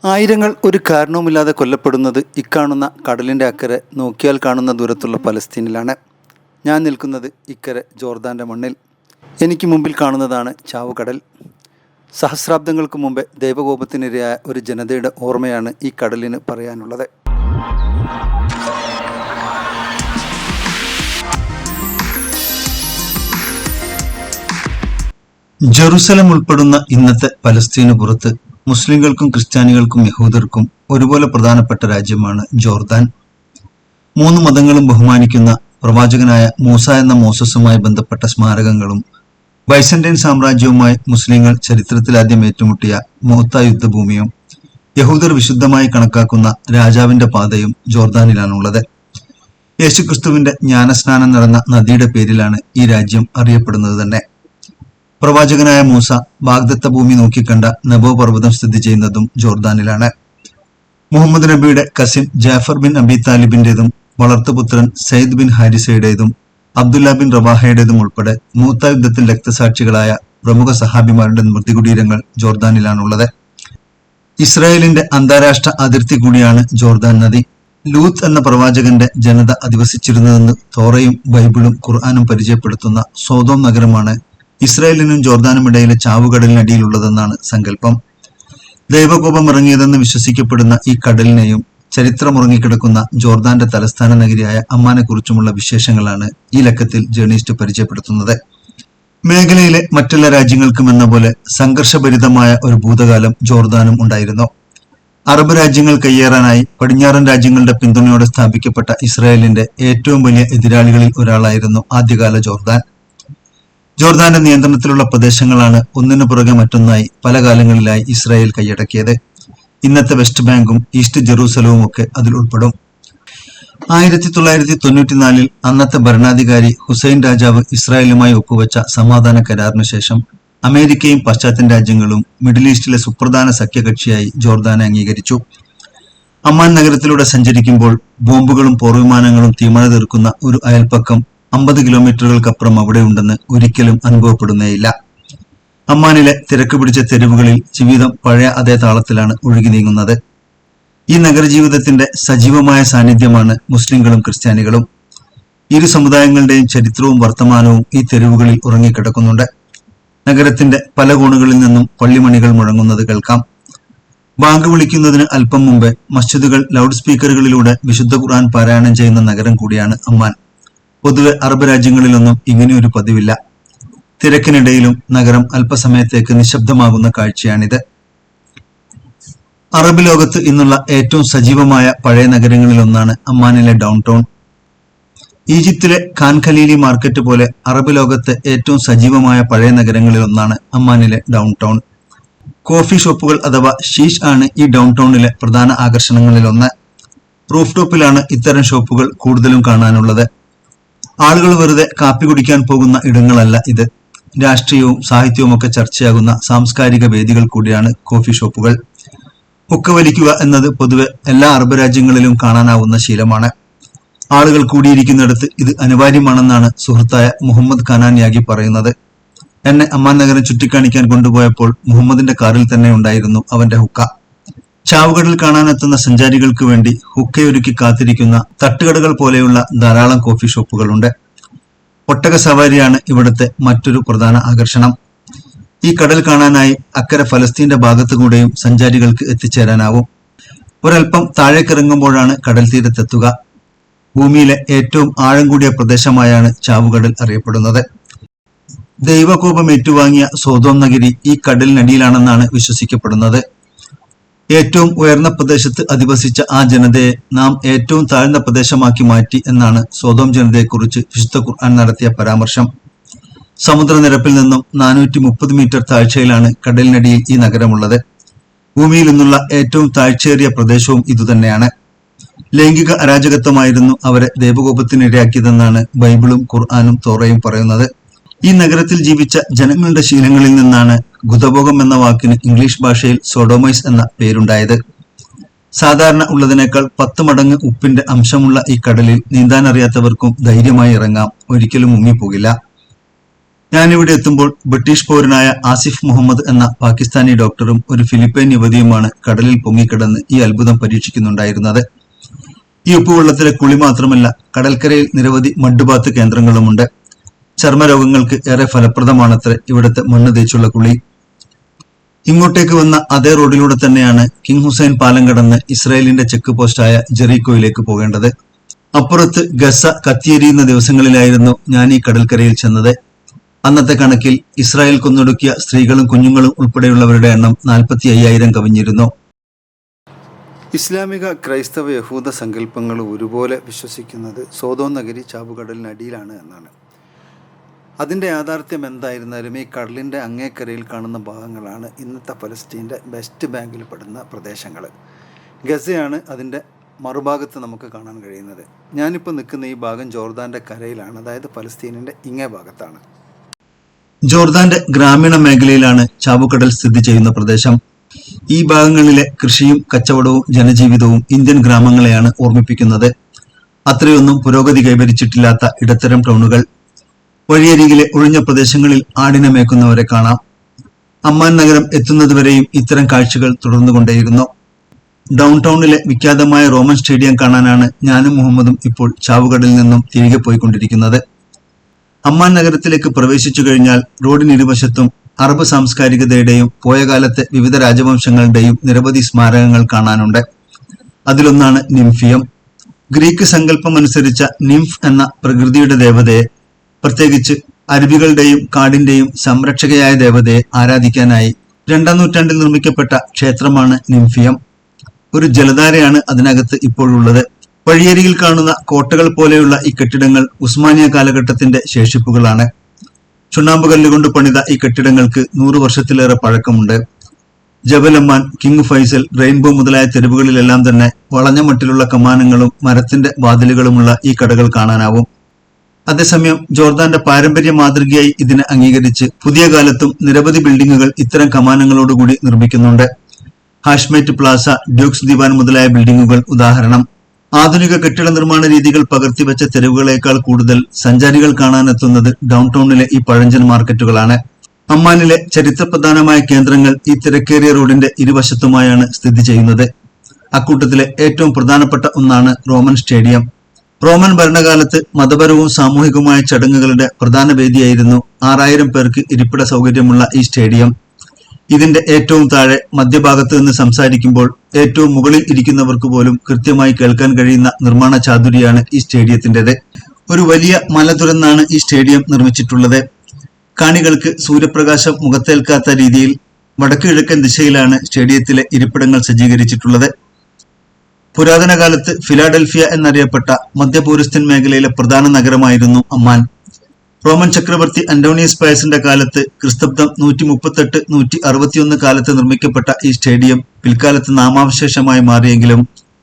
ആയിരങ്ങൾ ഒരു കാരണവുമില്ലാതെ കൊല്ലപ്പെടുന്നത് ഇക്കാണുന്ന കടലിൻ്റെ അക്കരെ നോക്കിയാൽ കാണുന്ന ദൂരത്തുള്ള പലസ്തീനിലാണ്. ഞാൻ നിൽക്കുന്നത് ഇക്കരെ ജോർദാൻ്റെ മണ്ണിൽ. എനിക്ക് മുമ്പിൽ കാണുന്നതാണ് ചാവുകടൽ. സഹസ്രാബ്ദങ്ങൾക്ക് മുമ്പേ ദൈവകോപത്തിനിരയായ ഒരു ജനതയുടെ ഓർമ്മയാണ് ഈ കടലിന് പറയാനുള്ളത്. ജെറുസലം ഉൾപ്പെടുന്ന ഇന്നത്തെ പലസ്തീന് പുറത്ത് മുസ്ലിങ്ങൾക്കും ക്രിസ്ത്യാനികൾക്കും യഹൂദർക്കും ഒരുപോലെ പ്രധാനപ്പെട്ട രാജ്യമാണ് ജോർദാൻ. മൂന്ന് മതങ്ങളും ബഹുമാനിക്കുന്ന പ്രവാചകനായ മൂസ എന്ന മോസസുമായി ബന്ധപ്പെട്ട സ്മാരകങ്ങളും ബൈസന്റൈൻ സാമ്രാജ്യവുമായി മുസ്ലിങ്ങൾ ചരിത്രത്തിലാദ്യം ഏറ്റുമുട്ടിയ മുഅത്ത യുദ്ധഭൂമിയും യഹൂദർ വിശുദ്ധമായി കണക്കാക്കുന്ന രാജാവിന്റെ പാതയും ജോർദാനിലാണുള്ളത്. യേശുക്രിസ്തുവിന്റെ ജ്ഞാനസ്നാനം നടന്ന നദിയുടെ പേരിലാണ് ഈ രാജ്യം അറിയപ്പെടുന്നത് തന്നെ. പ്രവാചകനായ മൂസ വാഗ്ദത്ത ഭൂമി നോക്കിക്കണ്ട നബോ പർവ്വതം സ്ഥിതി ചെയ്യുന്നതും ജോർദാനിലാണ്. മുഹമ്മദ് നബിയുടെ കസിൻ ജാഫർ ബിൻ അബി താലിബിന്റേതും വളർത്തുപുത്രൻ സയ്യിദ് ബിൻ ഹാരിസയുടേതും അബ്ദുല്ല ബിൻ റവാഹയുടേതും ഉൾപ്പെടെ മൂത്ത യുദ്ധത്തിൽ രക്തസാക്ഷികളായ പ്രമുഖ സഹാബിമാരുടെ മൃതികുടീരങ്ങൾ ജോർദാനിലാണുള്ളത്. ഇസ്രായേലിന്റെ അന്താരാഷ്ട്ര അതിർത്തി കൂടിയാണ് ജോർദാൻ നദി. ലൂത്ത് എന്ന പ്രവാചകന്റെ ജനത അധിവസിച്ചിരുന്നതെന്ന് തോറയും ബൈബിളും ഖുർആനും പരിചയപ്പെടുത്തുന്ന സോദോം നഗരമാണ് ഇസ്രായേലിനും ജോർദാനും ഇടയിലെ ചാവുകടലിനടിയിലുള്ളതെന്നാണ് സങ്കല്പം. ദൈവകോപം ഇറങ്ങിയതെന്ന് വിശ്വസിക്കപ്പെടുന്ന ഈ കടലിനെയും ചരിത്രമുറങ്ങിക്കിടക്കുന്ന ജോർദാന്റെ തലസ്ഥാന നഗരിയായ അമ്മാനെ കുറിച്ചുമുള്ള വിശേഷങ്ങളാണ് ഈ ലക്കത്തിൽ ജേർണിസ്റ്റ് പരിചയപ്പെടുത്തുന്നത്. മേഖലയിലെ മറ്റെല്ലാ രാജ്യങ്ങൾക്കും എന്ന പോലെ സംഘർഷഭരിതമായ ഒരു ഭൂതകാലം ജോർദാനും ഉണ്ടായിരുന്നു. അറബ് രാജ്യങ്ങൾ കയ്യേറാനായി പടിഞ്ഞാറൻ രാജ്യങ്ങളുടെ പിന്തുണയോടെ സ്ഥാപിക്കപ്പെട്ട ഇസ്രായേലിന്റെ ഏറ്റവും വലിയ എതിരാളികളിൽ ഒരാളായിരുന്നു ആദ്യകാല ജോർദാൻ. ജോർദാന്റെ നിയന്ത്രണത്തിലുള്ള പ്രദേശങ്ങളാണ് ഒന്നിനു പുറകെ മറ്റൊന്നായി പല കാലങ്ങളിലായി ഇസ്രായേൽ കൈയടക്കിയത്. ഇന്നത്തെ വെസ്റ്റ് ബാങ്കും ഈസ്റ്റ് ജെറൂസലവും ഒക്കെ അതിൽ ഉൾപ്പെടും. 1994 അന്നത്തെ ഭരണാധികാരി ഹുസൈൻ രാജാവ് ഇസ്രായേലുമായി ഒപ്പുവെച്ച സമാധാന കരാറിന് ശേഷം അമേരിക്കയും പാശ്ചാത്യ രാജ്യങ്ങളും മിഡിൽ ഈസ്റ്റിലെ സുപ്രധാന സഖ്യകക്ഷിയായി ജോർദാനെ അംഗീകരിച്ചു. അമ്മാൻ നഗരത്തിലൂടെ സഞ്ചരിക്കുമ്പോൾ ബോംബുകളും പോർവിമാനങ്ങളും തീമഴ തീർക്കുന്ന ഒരു അയൽപ്പക്കം 50 കിലോമീറ്ററുകൾക്കപ്പുറം അവിടെ ഉണ്ടെന്ന് ഒരിക്കലും അനുഭവപ്പെടുന്നേയില്ല. അമ്മാനിലെ തിരക്ക് പിടിച്ച തെരുവുകളിൽ ജീവിതം പഴയ അതേ താളത്തിലാണ് ഒഴുകി നീങ്ങുന്നത്. ഈ നഗരജീവിതത്തിന്റെ സജീവമായ സാന്നിധ്യമാണ് മുസ്ലിങ്ങളും ക്രിസ്ത്യാനികളും. ഇരു സമുദായങ്ങളുടെയും ചരിത്രവും വർത്തമാനവും ഈ തെരുവുകളിൽ ഉറങ്ങിക്കിടക്കുന്നുണ്ട്. നഗരത്തിന്റെ പല കോണുകളിൽ നിന്നും പള്ളിമണികൾ മുഴങ്ങുന്നത് കേൾക്കാം. ബാങ്ക് വിളിക്കുന്നതിന് അല്പം മുമ്പേ മസ്ജിദുകൾ ലൗഡ് സ്പീക്കറുകളിലൂടെ വിശുദ്ധ ഖുർആൻ പാരായണം ചെയ്യുന്ന നഗരം കൂടിയാണ് അമ്മാൻ. പൊതുവെ അറബ് രാജ്യങ്ങളിലൊന്നും ഇങ്ങനെയൊരു പതിവില്ല. തിരക്കിനിടയിലും നഗരം അല്പസമയത്തേക്ക് നിശബ്ദമാകുന്ന കാഴ്ചയാണിത്. അറബ് ലോകത്ത് ഇന്നുള്ള ഏറ്റവും സജീവമായ പഴയ നഗരങ്ങളിലൊന്നാണ് അമ്മാനിലെ ഡൗൺ ടൗൺ. ഈജിപ്തിലെ ഖാൻ ഖലീലി മാർക്കറ്റ് പോലെ അറബ് ലോകത്തെ ഏറ്റവും സജീവമായ പഴയ നഗരങ്ങളിലൊന്നാണ് അമ്മാനിലെ ഡൗൺ ടൗൺ. കോഫി ഷോപ്പുകൾ അഥവാ ഷീഷ് ആണ് ഈ ഡൗൺ ടൗണിലെ പ്രധാന ആകർഷണങ്ങളിലൊന്ന്. റൂഫ് ടോപ്പിലാണ് ഇത്തരം ഷോപ്പുകൾ കൂടുതലും കാണാനുള്ളത്. ആളുകൾ വെറുതെ കാപ്പി കുടിക്കാൻ പോകുന്ന ഇടങ്ങളല്ല ഇത്. രാഷ്ട്രീയവും സാഹിത്യവും ഒക്കെ ചർച്ചയാകുന്ന സാംസ്കാരിക വേദികൾ കൂടിയാണ് കോഫി ഷോപ്പുകൾ. ഹുക്ക വലിക്കുക എന്നത് പൊതുവെ എല്ലാ അറബ് രാജ്യങ്ങളിലും കാണാനാവുന്ന ശീലമാണ്. ആളുകൾ കൂടിയിരിക്കുന്നിടത്ത് ഇത് അനിവാര്യമാണെന്നാണ് സുഹൃത്തായ മുഹമ്മദ് ഖനാൻ യാഗി പറയുന്നത്. എന്നെ അമ്മാൻ നഗരം ചുറ്റിക്കാണിക്കാൻ കൊണ്ടുപോയപ്പോൾ മുഹമ്മദിന്റെ കാറിൽ തന്നെ ഉണ്ടായിരുന്നു അവന്റെ ഹുക്ക. ചാവുകടൽ കാണാനെത്തുന്ന സഞ്ചാരികൾക്ക് വേണ്ടി ഹുക്കയൊരുക്കി കാത്തിരിക്കുന്ന തട്ടുകടകൾ പോലെയുള്ള ധാരാളം കോഫി ഷോപ്പുകളുണ്ട്. ഒട്ടക സവാരിയാണ് ഇവിടുത്തെ മറ്റൊരു പ്രധാന ആകർഷണം. ഈ കടൽ കാണാനായി അക്കരെ ഫലസ്തീന്റെ ഭാഗത്തുകൂടെയും സഞ്ചാരികൾക്ക് എത്തിച്ചേരാനാവും. ഒരൽപ്പം താഴേക്കിറങ്ങുമ്പോഴാണ് കടൽ തീരത്തെത്തുക. ഭൂമിയിലെ ഏറ്റവും ആഴം കൂടിയ പ്രദേശമായാണ് ചാവുകടൽ അറിയപ്പെടുന്നത്. ദൈവകോപം ഏറ്റുവാങ്ങിയ സോദോം നഗരി ഈ കടലിനടിയിലാണെന്നാണ് വിശ്വസിക്കപ്പെടുന്നത്. ഏറ്റവും ഉയർന്ന പ്രദേശത്ത് അധിവസിച്ച ആ ജനതയെ നാം ഏറ്റവും താഴ്ന്ന പ്രദേശമാക്കി മാറ്റി എന്നാണ് സോദോം ജനതയെക്കുറിച്ച് വിശുദ്ധ ഖുർആൻ നടത്തിയ പരാമർശം. സമുദ്രനിരപ്പിൽ നിന്നും 430 മീറ്റർ താഴ്ചയിലാണ് കടലിനടിയിൽ ഈ നഗരമുള്ളത്. ഭൂമിയിൽ നിന്നുള്ള ഏറ്റവും താഴ്ചയേറിയ പ്രദേശവും ഇതുതന്നെയാണ്. ലൈംഗിക അരാജകത്വമായിരുന്നു അവരെ ദൈവകോപത്തിനിരയാക്കിയതെന്നാണ് ബൈബിളും ഖുർആനും തോറയും പറയുന്നത്. ഈ നഗരത്തിൽ ജീവിച്ച ജനങ്ങളുടെ ശീലങ്ങളിൽ നിന്നാണ് ഗുദഭോഗം എന്ന വാക്കിന് ഇംഗ്ലീഷ് ഭാഷയിൽ സോഡോമൈസ് എന്ന പേരുണ്ടായത്. സാധാരണ ഉള്ളതിനേക്കാൾ 10 മടങ്ങ് ഉപ്പിന്റെ അംശമുള്ള ഈ കടലിൽ നീന്താൻ അറിയാത്തവർക്കും ധൈര്യമായി ഇറങ്ങാം. ഒരിക്കലും മുങ്ങിപ്പോകില്ല. ഞാനിവിടെ എത്തുമ്പോൾ ബ്രിട്ടീഷ് പൗരനായ ആസിഫ് മുഹമ്മദ് എന്ന പാകിസ്ഥാനി ഡോക്ടറും ഒരു ഫിലിപ്പൈൻ യുവതിയുമാണ് കടലിൽ പൊങ്ങിക്കിടന്ന് ഈ അത്ഭുതം പരീക്ഷിക്കുന്നുണ്ടായിരുന്നത്. ഈ ഉപ്പുവെള്ളത്തിലെ കുളി മാത്രമല്ല, കടൽക്കരയിൽ നിരവധി മഡ്ബാത്ത് കേന്ദ്രങ്ങളുമുണ്ട്. ചർമ്മരോഗങ്ങൾക്ക് ഏറെ ഫലപ്രദമാണത്രേ ഇവിടുത്തെ മണ്ണ് തേച്ചുള്ള കുളി. ഇങ്ങോട്ടേക്ക് വന്ന അതേ റോഡിലൂടെ തന്നെയാണ് കിങ് ഹുസൈൻ പാലം കടന്ന് ഇസ്രായേലിന്റെ ചെക്ക് പോസ്റ്റായ ജെറീക്കോയിലേക്ക് പോകേണ്ടത്. അപ്പുറത്ത് ഗസ കത്തിയെരിയുന്ന ദിവസങ്ങളിലായിരുന്നു ഞാൻ ഈ കടൽക്കരയിൽ ചെന്നത്. അന്നത്തെ കണക്കിൽ ഇസ്രായേൽ കൊന്നൊടുക്കിയ സ്ത്രീകളും കുഞ്ഞുങ്ങളും ഉൾപ്പെടെയുള്ളവരുടെ എണ്ണം 45,000 കവിഞ്ഞിരുന്നു. ഇസ്ലാമിക ക്രൈസ്തവ യഹൂദ സങ്കല്പങ്ങൾ ഒരുപോലെ വിശ്വസിക്കുന്നത് സോദോം നഗരി ചാവുകടലിനടിയിലാണ് എന്നാണ്. അതിൻ്റെ യാഥാർത്ഥ്യം എന്തായിരുന്നാലും ഈ കടലിൻ്റെ അങ്ങേക്കരയിൽ കാണുന്ന ഭാഗങ്ങളാണ് ഇന്നത്തെ ഫലസ്തീൻ്റെ വെസ്റ്റ് ബാങ്കിൽ പെടുന്ന പ്രദേശങ്ങൾ. ഗസയാണ് അതിൻ്റെ മറുഭാഗത്ത് നമുക്ക് കാണാൻ കഴിയുന്നത്. ഞാനിപ്പോൾ നിൽക്കുന്ന ഈ ഭാഗം ജോർദാൻ്റെ കരയിലാണ്, അതായത് ഫലസ്തീനിൻ്റെ ഇങ്ങേ ഭാഗത്താണ്. ജോർദാന്റെ ഗ്രാമീണ മേഖലയിലാണ് ചാവുകടൽ സ്ഥിതി ചെയ്യുന്ന പ്രദേശം. ഈ ഭാഗങ്ങളിലെ കൃഷിയും കച്ചവടവും ജനജീവിതവും ഇന്ത്യൻ ഗ്രാമങ്ങളെയാണ് ഓർമ്മിപ്പിക്കുന്നത്. അത്രയൊന്നും പുരോഗതി കൈവരിച്ചിട്ടില്ലാത്ത ഇടത്തരം ടൗണുകൾ. വഴിയരികിലെ ഒഴിഞ്ഞ പ്രദേശങ്ങളിൽ ആടിനെ മേക്കുന്നവരെ കാണാം. അമ്മാൻ നഗരം എത്തുന്നതുവരെയും ഇത്തരം കാഴ്ചകൾ തുടർന്നുകൊണ്ടേയിരുന്നു. ഡൗൺ ടൗണിലെ വിഖ്യാതമായ റോമൻ സ്റ്റേഡിയം കാണാനാണ് ഞാനും മുഹമ്മദും ഇപ്പോൾ ചാവുകടലിൽ നിന്നും തിരികെ പോയിക്കൊണ്ടിരിക്കുന്നത്. അമ്മാൻ നഗരത്തിലേക്ക് പ്രവേശിച്ചു കഴിഞ്ഞാൽ റോഡിനിരുവശത്തും അറബ് സാംസ്കാരികതയുടെയും പോയ കാലത്തെ വിവിധ രാജവംശങ്ങളുടെയും നിരവധി സ്മാരകങ്ങൾ കാണാനുണ്ട്. അതിലൊന്നാണ് നിംഫിയം. ഗ്രീക്ക് സങ്കല്പമനുസരിച്ച നിംഫ് എന്ന പ്രകൃതിയുടെ ദേവതയെ, പ്രത്യേകിച്ച് അരുവികളുടെയും കാടിന്റെയും സംരക്ഷകയായ ദേവതയെ ആരാധിക്കാനായി 2-ാം നൂറ്റാണ്ടിൽ നിർമ്മിക്കപ്പെട്ട ക്ഷേത്രമാണ് നിംഫിയം. ഒരു ജലധാരയാണ് അതിനകത്ത് ഇപ്പോഴുള്ളത്. വഴിയരികിൽ കാണുന്ന കോട്ടകൾ പോലെയുള്ള ഈ കെട്ടിടങ്ങൾ ഉസ്മാനിയ കാലഘട്ടത്തിന്റെ ശേഷിപ്പുകളാണ്. ചുണ്ണാമ്പ് കല്ലുകൊണ്ട് പണിത ഈ കെട്ടിടങ്ങൾക്ക് 100 വർഷത്തിലേറെ പഴക്കമുണ്ട്. ജബലമ്മാൻ, കിങ് ഫൈസൽ, റെയിൻബോ മുതലായ തെരുവുകളിലെല്ലാം തന്നെ വളഞ്ഞ മട്ടിലുള്ള കമാനങ്ങളും മരത്തിന്റെ വാതിലുകളുമുള്ള ഈ കടകൾ കാണാനാവും. അതേസമയം ജോർദാന്റെ പാരമ്പര്യ മാതൃകയായി ഇതിനെ അംഗീകരിച്ച് പുതിയ കാലത്തും നിരവധി ബിൽഡിങ്ങുകൾ ഇത്തരം കമാനങ്ങളോടുകൂടി നിർമ്മിക്കുന്നുണ്ട്. ഹാഷ്മേറ്റ് പ്ലാസ, ഡ്യൂക്സ് ദിവാൻ മുതലായ ബിൽഡിങ്ങുകൾ ഉദാഹരണം. ആധുനിക കെട്ടിട നിർമ്മാണ രീതികൾ പകർത്തിവെച്ച തെരുവുകളേക്കാൾ കൂടുതൽ സഞ്ചാരികൾ കാണാനെത്തുന്നത് ഡൗൺ ടൗണിലെ ഈ പഴഞ്ചൻ മാർക്കറ്റുകളാണ്. അമ്മാനിലെ ചരിത്രപ്രധാനമായ കേന്ദ്രങ്ങൾ ഈ തിരക്കേറിയ റോഡിന്റെ ഇരുവശത്തുമായാണ് സ്ഥിതി ചെയ്യുന്നത്. അക്കൂട്ടത്തിലെ ഏറ്റവും പ്രധാനപ്പെട്ട ഒന്നാണ് റോമൻ സ്റ്റേഡിയം. റോമൻ ഭരണകാലത്ത് മതപരവും സാമൂഹികവുമായ ചടങ്ങുകളുടെ പ്രധാന വേദിയായിരുന്നു 6000 പേർക്ക് ഇരിപ്പിട സൗകര്യമുള്ള ഈ സ്റ്റേഡിയം. ഇതിന്റെ ഏറ്റവും താഴെ മധ്യഭാഗത്ത് നിന്ന് സംസാരിക്കുമ്പോൾ ഏറ്റവും മുകളിൽ ഇരിക്കുന്നവർക്ക് പോലും കൃത്യമായി കേൾക്കാൻ കഴിയുന്ന നിർമ്മാണ ചാതുരിയാണ് ഈ സ്റ്റേഡിയത്തിൻ്റെത്. ഒരു വലിയ മല തുരന്നാണ് ഈ സ്റ്റേഡിയം നിർമ്മിച്ചിട്ടുള്ളത്. കാണികൾക്ക് സൂര്യപ്രകാശം മുഖത്തേൽക്കാത്ത രീതിയിൽ വടക്ക് കിഴക്കൻ ദിശയിലാണ് സ്റ്റേഡിയത്തിലെ ഇരിപ്പിടങ്ങൾ സജ്ജീകരിച്ചിട്ടുള്ളത്. പുരാതന കാലത്ത് ഫിലാഡൽഫിയ എന്നറിയപ്പെട്ട മധ്യപൂരസ്ത്യൻ മേഖലയിലെ പ്രധാന നഗരമായിരുന്നു അമ്മാൻ. റോമൻ ചക്രവർത്തി അന്റോണിയസ് പയസിന്റെ കാലത്ത് ക്രിസ്തബ്ദം 138-161 കാലത്ത് നിർമ്മിക്കപ്പെട്ട ഈ സ്റ്റേഡിയം പിൽക്കാലത്ത് നാമാവശേഷമായി മാറിയെങ്കിലും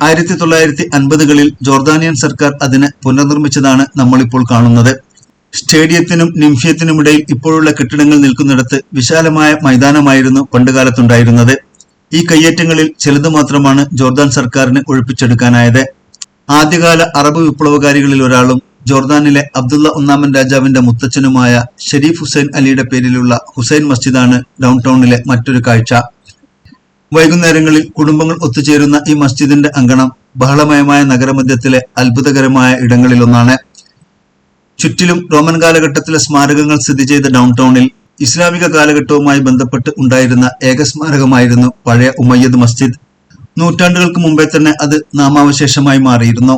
1950കളിൽ ജോർദാനിയൻ സർക്കാർ അതിനെ പുനർനിർമ്മിച്ചതാണ് നമ്മളിപ്പോൾ കാണുന്നത്. സ്റ്റേഡിയത്തിനും നിംഫിയത്തിനുമിടയിൽ ഇപ്പോഴുള്ള കെട്ടിടങ്ങൾ നിൽക്കുന്നിടത്ത് വിശാലമായ മൈതാനമായിരുന്നു പണ്ടുകാലത്തുണ്ടായിരുന്നത്. ഈ കയ്യേറ്റങ്ങളിൽ ചിലത് മാത്രമാണ് ജോർദാൻ സർക്കാരിന് ഒഴിപ്പിച്ചെടുക്കാനായത്. ആദ്യകാല അറബ് വിപ്ലവകാരികളിൽ ഒരാളും ജോർദാനിലെ അബ്ദുള്ള 1-ാമൻ രാജാവിന്റെ മുത്തച്ഛനുമായ ഷെരീഫ് ഹുസൈൻ അലിയുടെ പേരിലുള്ള ഹുസൈൻ മസ്ജിദാണ് ഡൗൺ ടൗണിലെ മറ്റൊരു കാഴ്ച. വൈകുന്നേരങ്ങളിൽ കുടുംബങ്ങൾ ഒത്തുചേരുന്ന ഈ മസ്ജിദിന്റെ അങ്കണം ബഹളമയമായ നഗരമധ്യത്തിലെ അത്ഭുതകരമായ ഇടങ്ങളിലൊന്നാണ്. ചുറ്റിലും റോമൻ കാലഘട്ടത്തിലെ സ്മാരകങ്ങൾ സ്ഥിതി ചെയ്ത ഡൗൺ ടൗണിൽ ഇസ്ലാമിക കാലഘട്ടവുമായി ബന്ധപ്പെട്ട് ഉണ്ടായിരുന്ന ഏക സ്മാരകമായിരുന്നു പഴയ ഉമയ്യദ് മസ്ജിദ്. നൂറ്റാണ്ടുകൾക്ക് മുമ്പേ തന്നെ അത് നാമാവശേഷമായി മാറിയിരുന്നു.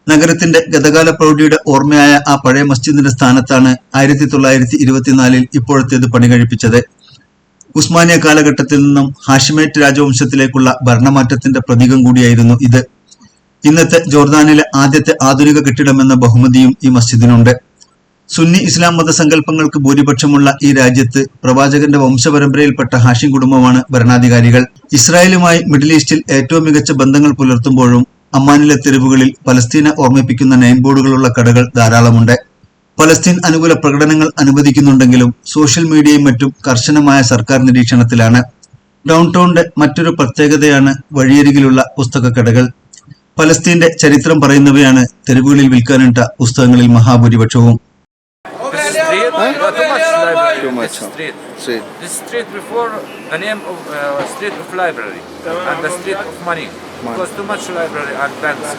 നഗരത്തിന്റെ ഗതകാല പ്രൗഢിയുടെ ഓർമ്മയായ ആ പഴയ മസ്ജിദിന്റെ സ്ഥാനത്താണ് 1924 ഇപ്പോഴത്തേത് പണി കഴിപ്പിച്ചത്. ഉസ്മാനിയ കാലഘട്ടത്തിൽ നിന്നും ഹാഷിമേറ്റ് രാജവംശത്തിലേക്കുള്ള ഭരണമാറ്റത്തിന്റെ പ്രതീകം കൂടിയായിരുന്നു ഇത്. ഇന്നത്തെ ജോർദാനിലെ ആദ്യത്തെ ആധുനിക കെട്ടിടമെന്ന ബഹുമതിയും ഈ മസ്ജിദിനുണ്ട്. സുന്നി ഇസ്ലാം മതസങ്കല്പങ്ങൾക്ക് ഭൂരിപക്ഷമുള്ള ഈ രാജ്യത്ത് പ്രവാചകന്റെ വംശപരമ്പരയിൽപ്പെട്ട ഹാഷിം കുടുംബമാണ് ഭരണാധികാരികൾ. ഇസ്രായേലുമായി മിഡിൽ ഈസ്റ്റിൽ ഏറ്റവും മികച്ച ബന്ധങ്ങൾ പുലർത്തുമ്പോഴും അമ്മാനിലെ തെരുവുകളിൽ പലസ്തീനെ ഓർമ്മിപ്പിക്കുന്ന നെയിം ബോർഡുകളുള്ള കടകൾ ധാരാളമുണ്ട്. പലസ്തീൻ അനുകൂല പ്രകടനങ്ങൾ അനുവദിക്കുന്നുണ്ടെങ്കിലും സോഷ്യൽ മീഡിയയും മറ്റും കർശനമായ സർക്കാർ നിരീക്ഷണത്തിലാണ്. ഡൗൺ ടൗണിന്റെ മറ്റൊരു പ്രത്യേകതയാണ് വഴിയരികിലുള്ള പുസ്തകക്കടകൾ. പലസ്തീന്റെ ചരിത്രം പറയുന്നവയാണ് തെരുവുകളിൽ വിൽക്കാനിട്ട പുസ്തകങ്ങളിൽ മഹാഭൂരിപക്ഷവും. Which अच्छा street? street. This street before the name of street of library and the street of money. Because too much library and banks.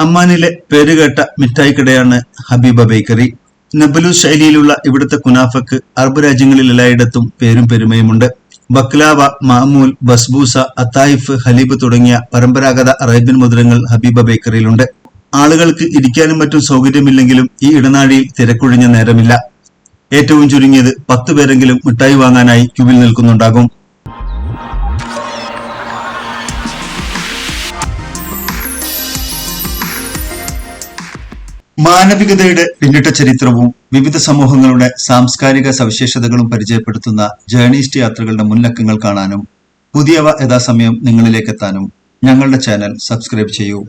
അമ്മാനിലെ പേരുകേട്ട മിഠായിക്കടയാണ് ഹബീബ ബേക്കറി. നബലൂസ് ശൈലിയിലുള്ള ഇവിടുത്തെ കുനാഫക്ക് അറബ് രാജ്യങ്ങളിൽ എല്ലായിടത്തും പേരും പെരുമയുമുണ്ട്. ബക്ലാവ, മാമൂൽ, ബസ്ബൂസ, അത്തായിഫ്, ഹലീബ് തുടങ്ങിയ പരമ്പരാഗത അറേബ്യൻ മധുരങ്ങൾ ഹബീബ ബേക്കറിയിലുണ്ട്. ആളുകൾക്ക് ഇരിക്കാനും മറ്റും സൗകര്യമില്ലെങ്കിലും ഈ ഇടനാഴിയിൽ തിരക്കൊഴിഞ്ഞ നേരമില്ല. ഏറ്റവും ചുരുങ്ങിയത് 10 പേരെങ്കിലും മിഠായി വാങ്ങാനായി ക്യൂവിൽ നിൽക്കുന്നുണ്ടാകും. മാനവികതയുടെ പിന്നിട്ട ചരിത്രവും വിവിധ സമൂഹങ്ങളുടെ സാംസ്കാരിക സവിശേഷതകളും പരിചയപ്പെടുത്തുന്ന ജേർണിസ്റ്റ് യാത്രകളുടെ മുൻലക്കങ്ങൾ കാണാനും പുതിയവ യഥാസമയം നിങ്ങളിലേക്കെത്താനും ഞങ്ങളുടെ ചാനൽ സബ്സ്ക്രൈബ് ചെയ്യൂ.